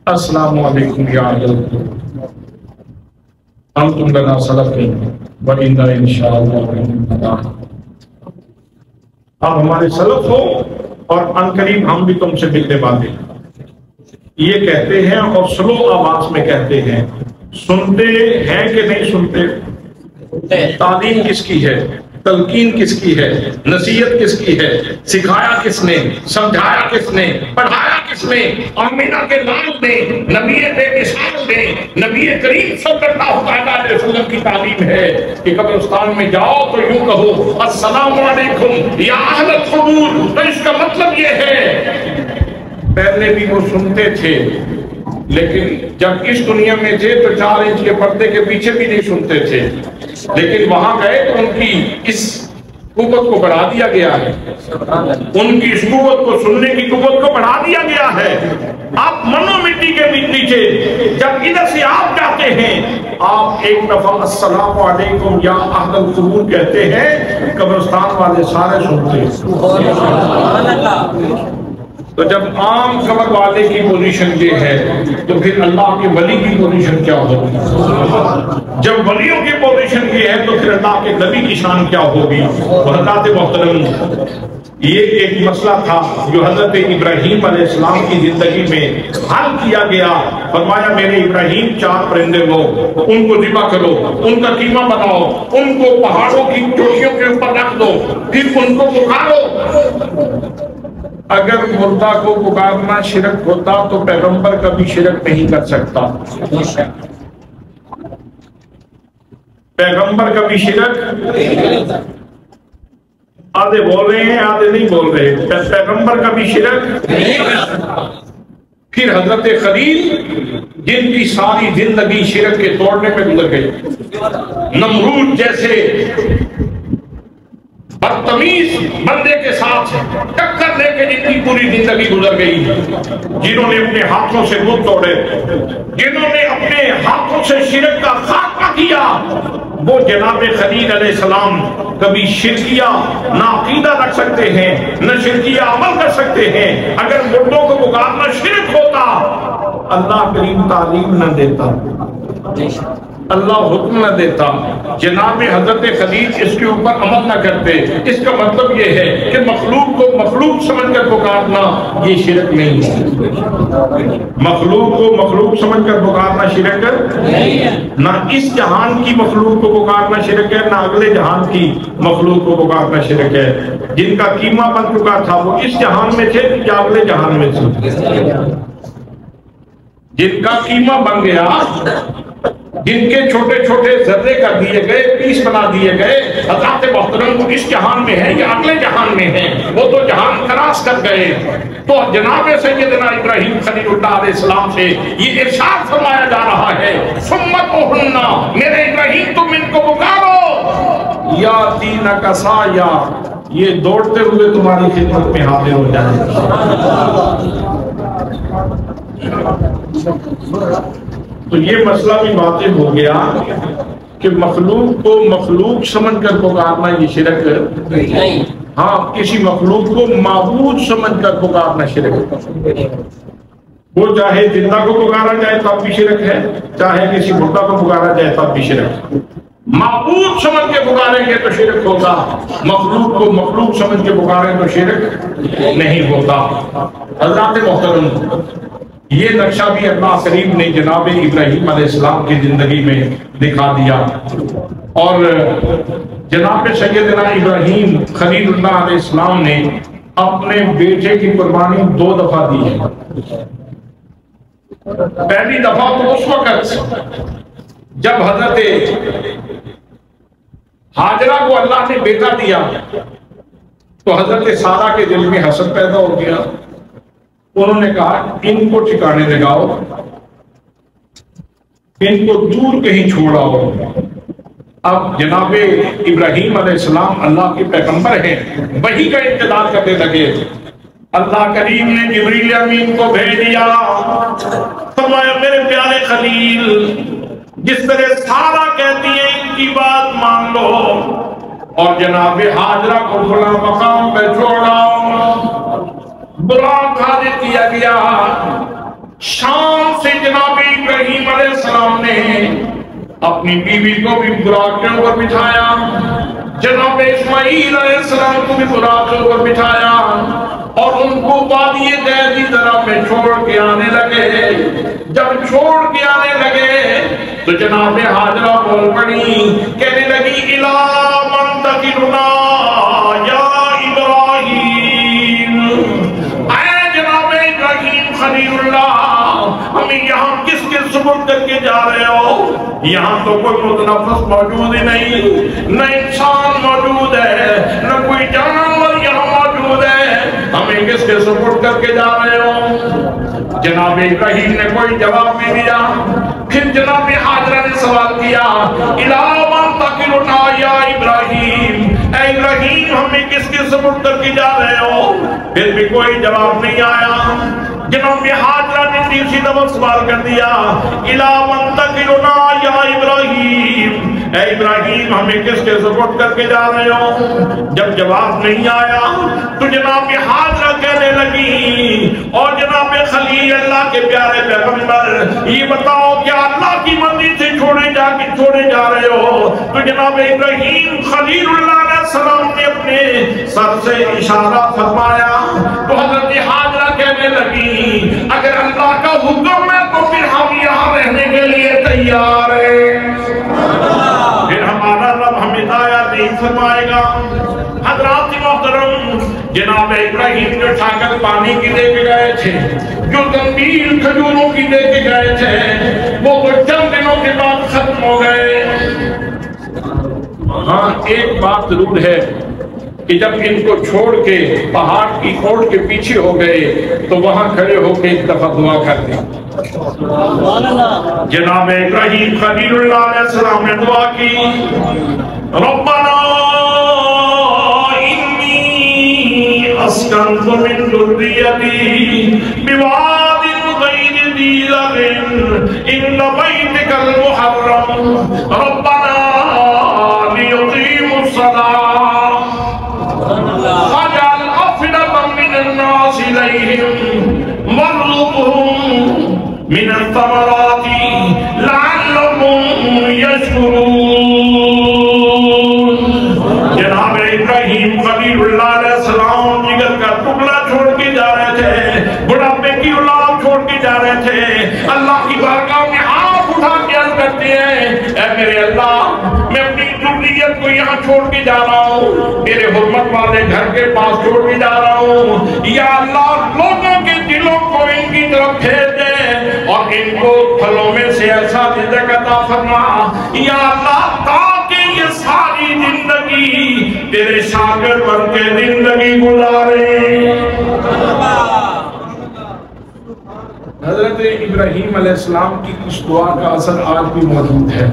السلام علیکم یا انتم لنا سلفین وَإِنَّا إِنشَاءَ اب ہمارے سلف ہو اور عنقریب ہم بھی تم سے ملنے والے یہ کہتے ہیں اور سلو آواز میں کہتے ہیں سنتے ہیں کہ نہیں سنتے تعلیم کس کی ہے تلقین کس کی ہے نصیحت کس کی ہے سکھایا کس نے سمجھایا کس نے پڑھایا کس نے آمینہ کے لال نے نبی بے مثال نے نبی کریم صلی اللہ علیہ وسلم کی تعلیم ہے کہ قبرستان میں جاؤ تو یوں کہو السلام علیکم یا اہل القبور تو اس کا مطلب یہ ہے پہلے بھی وہ سنتے تھے لیکن جب اس دنیا میں تھے تو 4 انچ کے پردے کے پیچھے بھی نہیں سنتے تھے لیکن وہاں گئے تو ان کی اس قوت کو بڑھا دیا گیا ہے ان کی اس قوت کو سننے کی قوت کو بڑھا دیا گیا ہے آپ منو مٹی کے نیچے جب ادھر سے آپ جاتے ہیں آپ ایک دفعہ السلام علیکم یا اہل القبور کہتے ہیں قبرستان والے سارے سنتے ہیں تو جب عام قبر والے کی پوزیشن یہ ہے تو پھر اللہ کے ولی کی پوزیشن کیا ہوگی جب ولیوں کی پوزیشن یہ ہے تو پھر اللہ کے نبی کی شان کیا ہوگی حضرات محترم یہ ایک مسئلہ تھا جو حضرت ابراہیم علیہ السلام کی زندگی میں حل کیا گیا فرمایا میرے ابراہیم 4 پرندے ہو ان کو ذبح کرو ان کا قیمہ بناؤ ان کو پہاڑوں کی چوٹیوں کے اوپر رکھ دو پھر ان کو پکارو اگر مردہ کو پکارنا شرک ہوتا تو پیغمبر کبھی شرک نہیں کر سکتا پیغمبر کبھی شرک آدھے بول رہے ہیں آدھے نہیں بول رہے پیغمبر کبھی شرک پھر حضرت خلیل جن کی ساری زندگی شرک کے توڑنے پہ گزر گئی نمرود جیسے بدتمیز بندے کے ساتھ ٹکر لے کے جن کی پوری زندگی گزر گئی جنہوں نے اپنے ہاتھوں سے بت توڑے جنہوں نے اپنے ہاتھوں سے شرک کا خاتمہ کیا وہ جناب خلیل علیہ السلام کبھی شرکیہ نہ عقیدہ رکھ سکتے ہیں نہ شرکیہ عمل کر سکتے ہیں اگر مردوں کو پکارنا شرک ہوتا اللہ کریم تعلیم نہ دیتا اللہ حکم نہ دیتا جناب حضرت خلیل اس کے اوپر عمل نہ کرتے اس کا مطلب یہ ہے کہ مخلوق کو مخلوق سمجھ کر پکارنا یہ شرک نہیں ہے مخلوق کو مخلوق سمجھ کر پکارنا شرک نہیں ہے نہ اس جہان کی مخلوق کو پکارنا شرک ہے نہ اگلے جہان کی مخلوق کو پکارنا شرک ہے جن کا قیمہ بن چکا تھا وہ اس جہان میں تھے یا اگلے جہان میں تھے جن کا قیمہ بن گیا جن کے چھوٹے چھوٹے ذرے کر دیے گئے، پیس بنا دیے گئے، حضرات محترم اس جہان میں ہیں یا اگلے جہان میں ہیں، وہ تو جہان کراس کر گئے۔ تو جناب سیدنا ابراہیم خلیل اللہ علیہ السلام سے یہ ارشاد فرمایا جا رہا ہے، سمت اوہنہ، میرے ابراہیم تم ان کو پکارو، یا تینا کا سایہ، یہ دوڑتے ہوئے تمہاری خدمت میں حاضر ہو جائیں۔ تو یہ مسئلہ بھی واضح ہو گیا کہ مخلوق کو مخلوق سمجھ کر پکارنا یہ شرک نہیں، ہاں کسی مخلوق کو معبود سمجھ کر پکارنا شرک ہے۔ وہ چاہے زندہ کو پکارا جائے تب بھی شرک ہے، چاہے کسی مردہ کو پکارا جائے تب بھی شرک ہے۔ معبود سمجھ کے پکاریں گے تو شرک ہوگا، مخلوق کو مخلوق سمجھ کے پکاریں تو شرک نہیں ہوتا۔ حضرات محترم، یہ نقشہ بھی اللہ کریم نے جناب ابراہیم علیہ السلام کی زندگی میں دکھا دیا، اور جناب سیدنا ابراہیم خلیل اللہ علیہ السلام نے اپنے بیٹے کی قربانی 2 دفعہ دی ہے۔ پہلی دفعہ تو اس وقت جب حضرت ہاجرہ کو اللہ نے بیٹا دیا تو حضرت سارہ کے دل میں حسد پیدا ہو گیا۔ انہوں نے کہا ان کو ٹھکانے لگاؤ، ان کو دور کہیں چھوڑاؤ۔ اب جناب ابراہیم علیہ السلام اللہ کے پیغمبر ہیں، وحی کا انتظار کرنے لگے۔ اللہ کریم نے جبریل امین کو بھیج دیا، فرمایا میرے پیارے خلیل، جس طرح سارا کہتی ہے ان کی بات مان لو، اور جناب ہاجرہ کو فلاں مقام پہ چھوڑاؤ۔ براق حاضر کیا گیا، شام سے جناب ابراہیم علیہ السلام نے اپنی بیوی کو بھی براق کے اوپر بٹھایا، جناب اسماعیل علیہ السلام کو بھی براق کے اوپر بٹھایا، اور ان کو وادی غیر کی طرف میں چھوڑ کے آنے لگے۔ جب چھوڑ کے آنے لگے تو جناب ہاجرہ بول پڑی، کہنے لگی اِلَىٰ مَن تَكِلُنَا یا ابراہیم، اے جناب ابراہیم خلیل اللہ، ہمیں یہاں کس کے سپرد کر کے جا رہے ہو؟ یہاں تو کوئی متنفس موجود ہی نہیں، نہ انسان موجود ہے، نہ کوئی جانور یہاں موجود ہے، ہمیں کس کے سپرد کر کے جا رہے ہو؟ جناب ابراہیم نے کوئی جواب نہیں دیا۔ پھر جناب ہاجرہ نے سوال کیا، اِلَىٰ مَن تَكِلُنَا یا ابراہیم، اے ابراہیم ہمیں کس کے سپرد کر کے جا رہے ہو؟ پھر بھی کوئی جواب نہیں آیا۔ جناب ہاجرہ نے تیسری دفعہ سوال کر دیا، اِلَىٰ مَن تَكِلُنَا یا ابراہیم، اے ابراہیم ہمیں کس کے سپرد کر کے جا رہے ہو؟ جب جواب نہیں آیا تو جناب ہاجرہ کہنے لگی، اور جناب خلیل اللہ کے پیارے پیغمبر یہ بتاؤ کیا اللہ کی منزل سے چھوڑے جا رہے ہو؟ تو جناب ابراہیم خلیل اللہ علیہ السلام نے اپنے سر سے اشارہ فرمایا، تو حضرت ہاجرہ کہنے لگی اگر اللہ کا حکم ہے تو پھر ہم یہاں رہنے کے لیے تیار ہیں، پھر ہمارا رب ہمیں ہدایت نہیں فرمائے گا۔ حضرات محترم، جناب ابراہیم جو اٹھا کر پانی کی دے کے گئے تھے، جو زنبیل کھجوروں کی دے کے گئے تھے، وہ تو چند دنوں کے بعد ختم ہو گئے۔ ہاں ایک بات ضرور ہے کہ جب ان کو چھوڑ کے پہاڑ کی کوٹ کے پیچھے ہو گئے تو وہاں کھڑے ہو کے ایک دفعہ دعا کر دی۔ جناب ابراہیم خلیل اللہ علیہ السلام نے دعا کی، ربنا انی اسکنت من ذریتی بواد غیر ذی زرع عند بیتک المحرم ربنا لیقیموا الصلاۃ فاجعل افئدة من الناس الیہم وارزقہم من الثمرات لعلهم یشکرون۔ جناب ابراہیم خلیل اللہ علیہ السلام جگر کا ٹکڑا چھوڑ کے جا رہے تھے، بڑھاپے کی اولاد چھوڑ کے جا رہے تھے، اللہ کی بارگاہ میں ہاتھ اٹھا کے عرض کرتے ہیں، اے میرے اللہ میں اپنی ذریت کو یہاں چھوڑ کے جا رہا ہوں، میرے حرمت والے گھر کے پاس چھوڑ کے جا رہا ہوں، یا اللہ لوگوں کے دلوں کو ان کی طرف پھیر دے اور ان کو پھلوں میں سے سے ایسا رزق عطا فرما یا اللہ تاکہ یہ ساری زندگی تیرے شاگرد بن کے زندگی گزارے۔ حضرت ابراہیم علیہ السلام کی اس دعا کا اثر آج بھی موجود ہے۔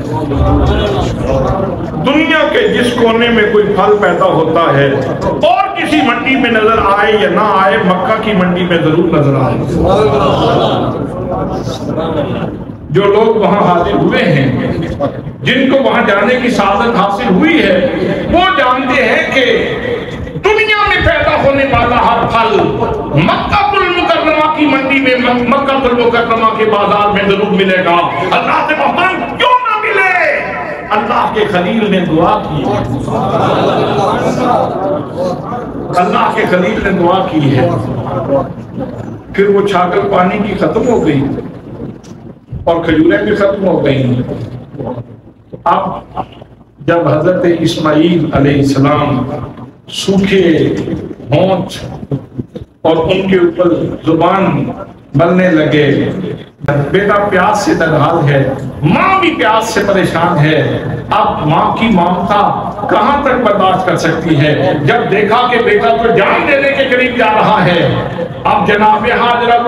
دنیا کے جس کونے میں کوئی پھل پیدا ہوتا ہے اور کسی منڈی میں نظر آئے یا نہ آئے، مکہ کی منڈی میں ضرور نظر آئے۔ جو لوگ وہاں حاضر ہوئے ہیں، جن کو وہاں جانے کی سعادت حاصل ہوئی ہے، وہ جانتے ہیں کہ دنیا میں پیدا ہونے والا ہر پھل مکہ المکرمہ کی منڈی میں، مکہ المکرمہ کے بازار میں ضرور ملے گا۔ اللہ سے محترم کیوں نہ ملے؟ اللہ کے خلیل نے دعا کی، اللہ کے خلیل نے دعا کی ہے۔ پھر وہ چھاگل پانی کی ختم ہو گئی اور کھجوریں بھی ختم ہو گئی۔ اب جب حضرت اسماعیل علیہ السلام سوکھے ہونٹ اور ان کے اوپر زبان ملنے لگے، بیٹا پیاس سے نڈال ہے، ماں بھی پیاس سے پریشان ہے، اب ماں کی ممتا کہاں تک برداشت کر سکتی ہے؟ جب دیکھا کہ بیٹا تو جان دینے کے قریب جا رہا ہے، اب جناب حاجرہ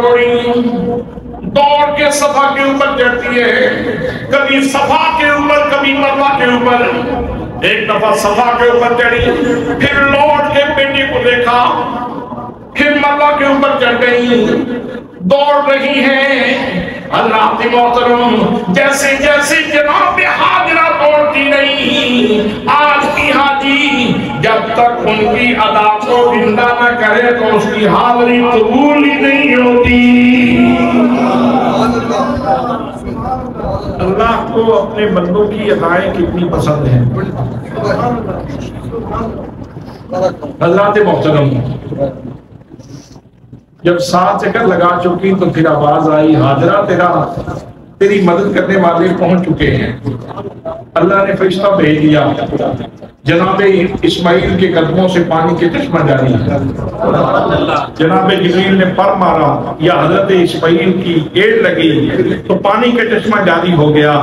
دوڑ کے صفا کے اوپر چڑھتی ہے، کبھی صفا کے اوپر کبھی مروہ کے اوپر۔ ایک دفعہ صفا کے اوپر چڑھی، پھر لوٹ کے بیٹے کو دیکھا، پھر مروہ کے اوپر چڑھ گئی، دوڑ رہی ہیں۔ اللہ کی محترم جیسے جیسے جناب حاجرہ دوڑتی رہی، آج کی حاجی جب تک ان کی ادا کو زندہ نہ کرے تو اس کی حاضری قبول ہی نہیں ہوتی۔ اللہ کو اپنے بندوں کی ادائیں کتنی پسند ہیں۔ حضرات محترم جب 7 چکر لگا چکی تو پھر آواز آئی، حاجرہ تیری مدد کرنے والے پہنچ چکے ہیں۔ اللہ نے فرشتہ بھیج دیا، جناب اسماعیل کے قدموں سے پانی کے چشمہ جاری ہے۔ جناب جبریل نے پر مارا یا حضرت اسماعیل کی ایڑ لگی تو پانی کا چشمہ جاری ہو گیا۔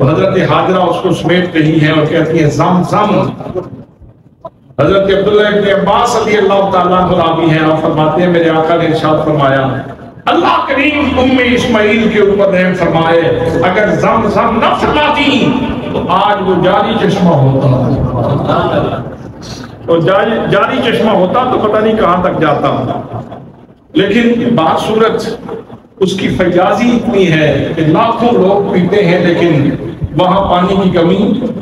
حضرت حاجرہ اس کو سمیٹ رہی ہیں اور کہتی ہیں زم زم۔ حضرت عبداللہ ابن عباس رضی اللہ تعالیٰ عنہ راوی ہیں، آپ فرماتے ہیں میرے آقا نے ارشاد فرمایا اللہ کریم اسماعیل کے اوپر رحم فرمائے، اگر زم زم نہ فرماتی تو آج وہ جاری چشمہ ہوتا، تو جاری چشمہ ہوتا تو پتہ نہیں کہاں تک جاتا۔ لیکن بات صورت اس کی فیاضی اتنی ہے کہ لاکھوں لوگ پیتے ہیں لیکن وہاں پانی کی کمی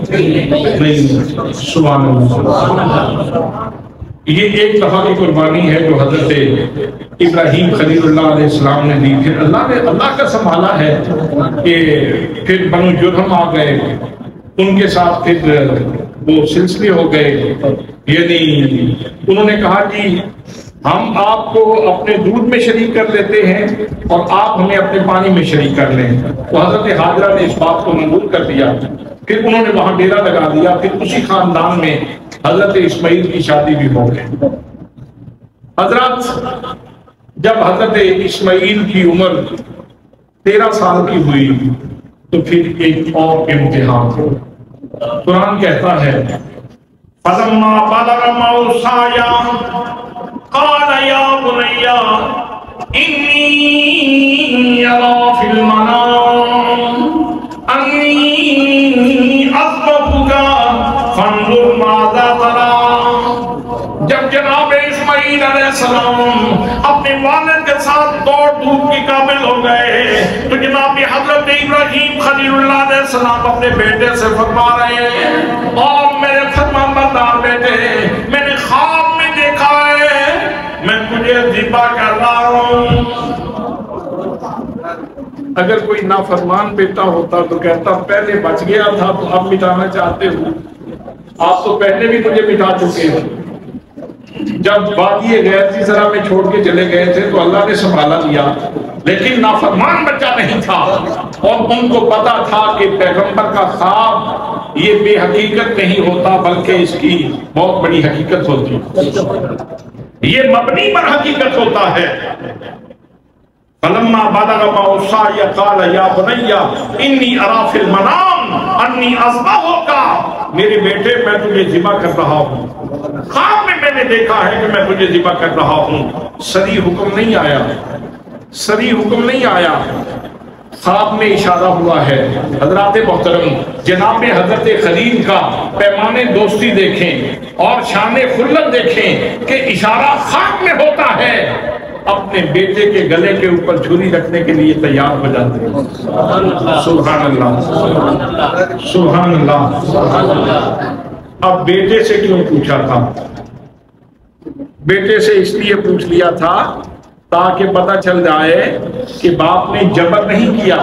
نہیں۔ سبحان اللہ۔ یہ ایک دفعہ کی قربانی ہے جو حضرت ابراہیم خلیل اللہ علیہ السلام نے دی، پھر اللہ کا سنبھالا ہے کہ پھر بنو جرہم آ گئے، ان کے ساتھ پھر وہ سلسلے ہو گئے، یعنی انہوں نے کہا کہ ہم آپ کو اپنے دودھ میں شریک کر لیتے ہیں اور آپ ہمیں اپنے پانی میں شریک کر لیں۔ تو حضرت حاجرہ نے اس بات کو منظور کر دیا، پھر انہوں نے وہاں ڈیرا لگا دیا، پھر اسی خاندان میں حضرت اسماعیل کی شادی بھی ہو گئی۔ حضرت جب حضرت اسماعیل کی عمر 13 سال کی ہوئی تو پھر ایک اور امتحان ہو۔ قرآن کہتا ہے فَلَمَّا بَلَغَ مَعَهُ السَّعْيَ قَالَ يَا بُنَيَّ إِنِّي أَرَىٰ فِي الْمَنَامِ أَنِّي أَذْبَحُكَ فَانظُرْ مَاذَا تَرَىٰ۔ جب جناب اسماعیل علیہ السلام اپنے والد کے ساتھ دوڑ دھوپ کی قابل ہو گئے تو جناب حضرت ابراہیم خلیل اللہ علیہ السلام اپنے بیٹے سے فرما رہے ہیں، اور میرے فرمانبردار بیٹے، میں نے خواب میں دیکھا ہے میں تجھے ذبح کر رہا ہوں۔ اگر کوئی نافرمان بیٹا ہوتا تو کہتا پہلے بچ گیا تھا تو اب مٹانا چاہتے ہو، آپ تو پہلے بھی تجھے مٹا چکے ہو۔ جب وادی غیرتی ذرا میں چھوڑ کے چلے گئے تھے تو اللہ نے سنبھالا لیا، لیکن نافرمان بچہ نہیں تھا، اور ان کو پتا تھا کہ پیغمبر کا خواب یہ بے حقیقت نہیں ہوتا بلکہ اس کی بہت بڑی حقیقت ہوتی ہے، یہ مبنی پر حقیقت ہوتا ہے۔ فلما بلغ معه السعي قال يا بني إني أرى في المنام أني أذبحك، میرے بیٹے میں تجھے ذبح کر رہا ہوں، خواب میں میں نے دیکھا ہے کہ میں تجھے ذبح کر رہا ہوں۔ صریح حکم نہیں آیا، صریح حکم نہیں آیا، خواب میں اشارہ ہوا ہے۔ حضرات محترم، جناب حضرت خلیل کا پیمان دوستی دیکھیں اور شان خلت دیکھیں کہ اشارہ خواب میں ہوتا ہے، اپنے بیٹے کے گلے کے اوپر چھری رکھنے کے لیے تیار ہو جاتے ہیں۔ سبحان اللہ، سبحان اللہ۔ اب بیٹے سے کیوں پوچھا تھا؟ بیٹے سے اس لیے پوچھ لیا تھا تاکہ پتہ چل جائے کہ باپ نے جبر نہیں کیا۔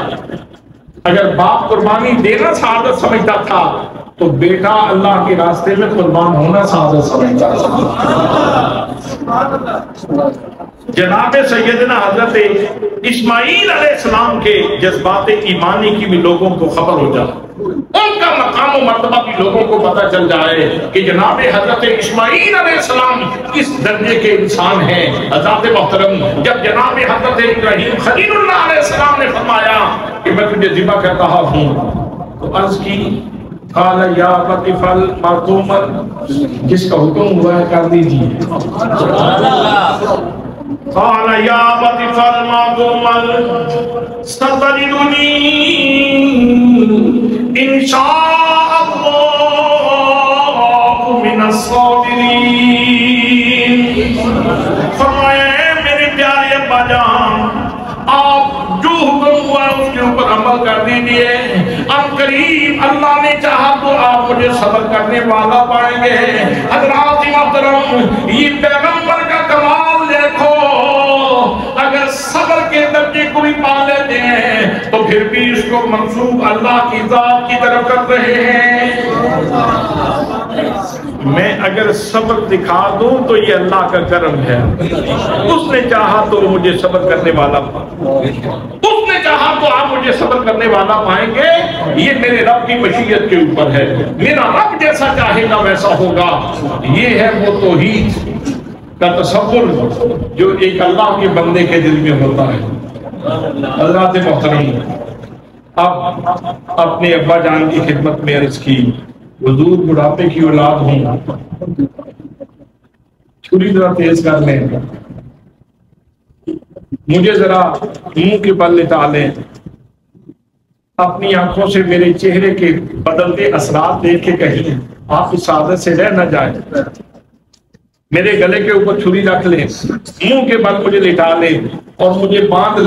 اگر باپ قربانی دینا سعادت سمجھتا تھا تو بیٹا اللہ کے راستے میں قربان ہونا سعادت سمجھتا تھا۔ جناب سیدنا حضرت اسماعیل علیہ السلام کے جذبات ایمانی کی بھی لوگوں کو خبر ہو جائے، ان کا مقام و مرتبہ بھی لوگوں کو پتہ چل جائے کہ جناب حضرت اسماعیل علیہ السلام کس درجے کے انسان ہیں۔ حضرات محترم، جب جناب حضرت ابراہیم خلیل اللہ علیہ السلام نے فرمایا کہ میں تجھے ذبح کر رہا ہوں تو عرض کی قال یا ابت افعل ما تؤمر، جس کا حکم ہوا ہے کر دیجیے۔ قال یا ابت افعل ما تؤمر ستجدنی ان شاء اللہ من الصابرین۔ فرمایا میرے پیارے ابا جان، آپ جو حکم ہوا ہے اس کے اوپر عمل کر دیجئے، اب قریب اللہ نے چاہا تو آپ مجھے صبر کرنے والا پائیں گے۔ حضرات محترم، یہ پیغمبر کا کمال دیکھو، اگر صبر کے درجے کو بھی پا لیتے ہیں تو پھر بھی اس کو منسوب اللہ کی ذات کی طرف کر رہے ہیں۔ میں اگر صبر دکھا دوں تو یہ اللہ کا کرم ہے، اس نے چاہا تو مجھے صبر کرنے والا اس نے چاہا تو آپ مجھے صبر کرنے والا پائیں گے۔ یہ میرے رب کی مشیت کے اوپر ہے، میرا رب جیسا چاہے گا ویسا ہوگا۔ یہ ہے وہ توحید کا تصور جو ایک اللہ کے بندے کے دل میں ہوتا ہے۔ حضرات محترم، اب اپنے ابا جان کی خدمت میں عرض کی، حضور بڑھاپے کی اولاد ہوں، چھری ذرا تیز کر لیں، مجھے ذرا منہ کے بل لٹا لیں، اپنی آنکھوں سے میرے چہرے کے بدلتے اثرات دیکھ کے کہیں آپ اس عادت سے رہ نہ جائیں، میرے گلے کے اوپر چھری رکھ لیں، منہ کے بل مجھے لٹا لیں اور مجھے باندھ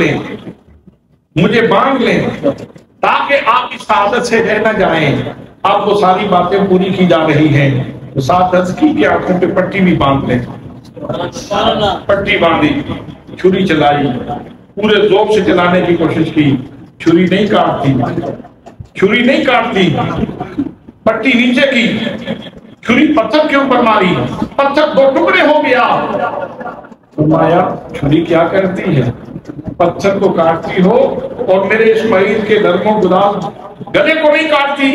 لیں تاکہ آپ اس عادت سے رہ نہ جائیں۔ آپ وہ ساری باتیں پوری کی جا رہی ہیں تو ساتھ عرض کی کہ آنکھوں پہ پٹی بھی باندھ لیں۔ پٹی باندھی، چھری چلائی، پورے ذوق سے چلانے کی کوشش کی، چھری نہیں کاٹتی، پٹی نیچے کی، چھری پتھر کے اوپر ماری، پتھر دو ٹکڑے ہو گیا۔ فرمایا چھری کیا کرتی ہے؟ پتھر کو کاٹتی ہو اور میرے اسماعیل کے نرم و گلاب گلے کو نہیں کاٹتی۔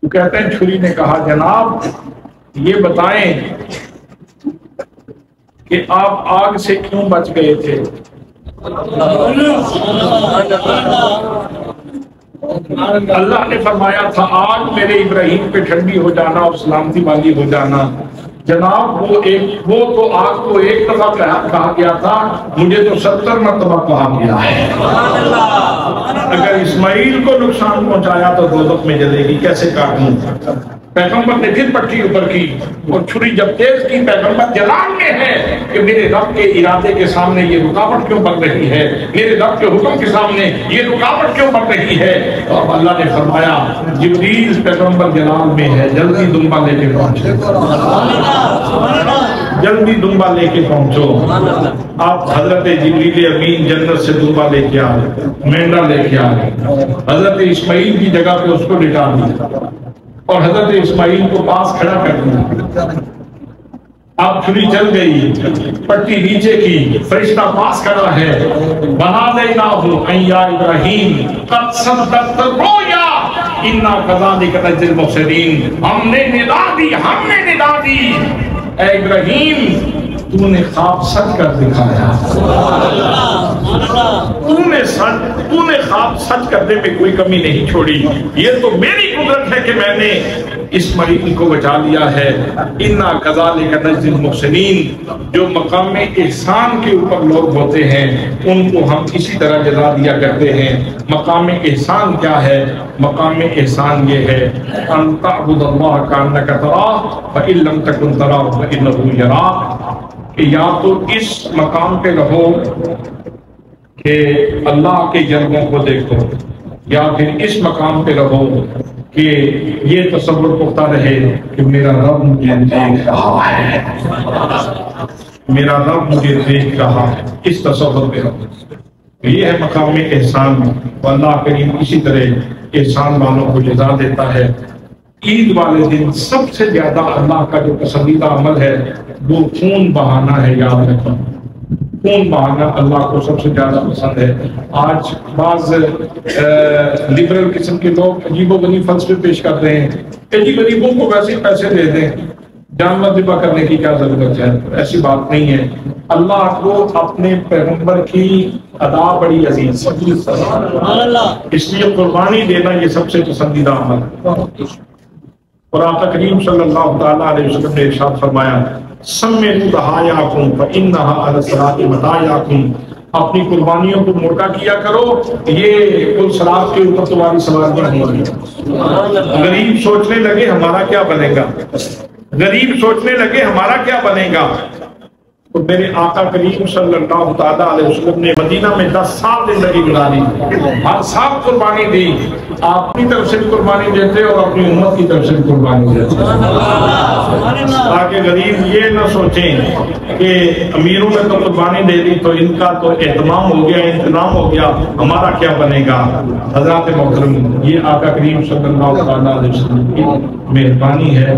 تو کہتے ہیں چھری نے کہا جناب یہ بتائیں کہ آپ آگ سے کیوں بچ گئے تھے؟ اللہ نے فرمایا تھا آگ میرے ابراہیم پہ ٹھنڈی ہو جانا اور سلامتی والی ہو جانا۔ جناب وہ تو آگ کو ایک دفعہ کہا گیا تھا، مجھے تو 70 مرتبہ کہا گیا ہے۔ اگر اسماعیل کو نقصان پہنچایا تو دوزخ میں جلے گی، کیسے کاٹوں؟ پیغمبر نے پھر پٹی اوپر کی اور چھری جب تیز کی، پیغمبر جلال میں ہے کہ میرے رب کے ارادے کے سامنے یہ رکاوٹ کیوں بن رہی ہے، میرے رب کے حکم کے سامنے یہ رکاوٹ کیوں بن رہی ہے؟ اور اللہ نے فرمایا جبریل پیغمبر جلال میں ہے، جلدی دمبا لے کے پہنچو، جلدی دمبا لے کے پہنچو۔ آپ حضرت جبریل امین جنت سے دمبا لے کے آئے، مینڈا لے کے آئے، حضرت اسماعیل کی جگہ پہ اس کو لٹا دیا اور حضرت اسماعیل کو پاس کھڑا کر دیا۔ اب چھری چل گئی، پٹی نیچے کی، فرشتہ پاس کھڑا ہے، وَنَادَيْنَاهُ أَن يَا إِبْرَاهِيمُ قَدْ صَدَّقْتَ الرُّؤْيَا إِنَّا كَذَلِكَ نَجْزِي الْمُحْسِنِينَ۔ ہم نے ندا دی اے ابراہیم تو نے خواب سچ کر دکھایا، تو نے خواب سچ کرنے میں کوئی کمی نہیں چھوڑی، یہ تو میری قدرت ہے کہ میں نے اس مریض کو بچا لیا ہے۔ انا کذالک نجزی المحسنین، جو مقام احسان کے اوپر لوگ ہوتے ہیں ان کو ہم اسی طرح جزا دیا کرتے ہیں۔ مقام احسان کیا ہے؟ مقام احسان یہ ہے ان تعبد اللہ کانک تراہ فإن لم تکن تراہ فإنہ یراک، کہ یا تو اس مقام پہ رہو کہ اللہ کے جلووں کو دیکھو، یا پھر اس مقام پہ رہو کہ یہ تصور پختہ رہے کہ میرا رب مجھے دیکھ رہا ہے، میرا رب مجھے دیکھ رہا ہے، اس تصور پہ رہو۔ یہ ہے مقام احسان، اللہ کریم اسی طرح احسان والوں کو جزا دیتا ہے۔ عید والے دن سب سے زیادہ اللہ کا جو پسندیدہ عمل ہے وہ خون بہانا ہے، یاد رکھنا، خون بہانا اللہ کو سب سے زیادہ پسند ہے۔ آج بعض لبرل قسم کے لوگ عجیب و غریب فلسفے پیش کر رہے ہیں کہ جی غریبوں کو ویسے پیسے دے دیں، جانور ذبح کرنے کی کیا ضرورت ہے؟ ایسی بات نہیں ہے۔ اللہ کو اپنے پیغمبر کی ادا بڑی عزیز ہے، اس لیے قربانی دینا یہ سب سے پسندیدہ عمل ہے۔ اور آقا کریم صلی اللہ تعالیٰ علیہ وسلم نے ارشاد فرمایا سمّوا ضحایاکم فإنھا علی الصراط مطایاکم، اپنی قربانیوں کو موٹا کیا کرو، یہ پل صراط کے اوپر تمہاری سواریاں ہوں گی۔ غریب سوچنے لگے ہمارا کیا بنے گا، غریب سوچنے لگے ہمارا کیا بنے گا، تو میرے آقا کریم صلی اللہ تعالیٰ علیہ وسلم نے مدینہ میں 10 سال زندگی گزاری، ہر سال قربانی دی۔ آپ اپنی طرف سے بھی قربانی دیتے اور اپنی امت کی طرف سے بھی قربانی دیتے، تاکہ غریب یہ نہ سوچیں کہ امیروں نے تو قربانی دے دی تو ان کا تو اہتمام ہو گیا، انتظام ہو گیا، ہمارا کیا بنے گا۔ حضرات محترم، یہ آقا کریم صلی اللہ تعالیٰ علیہ وسلم کی مہربانی ہے۔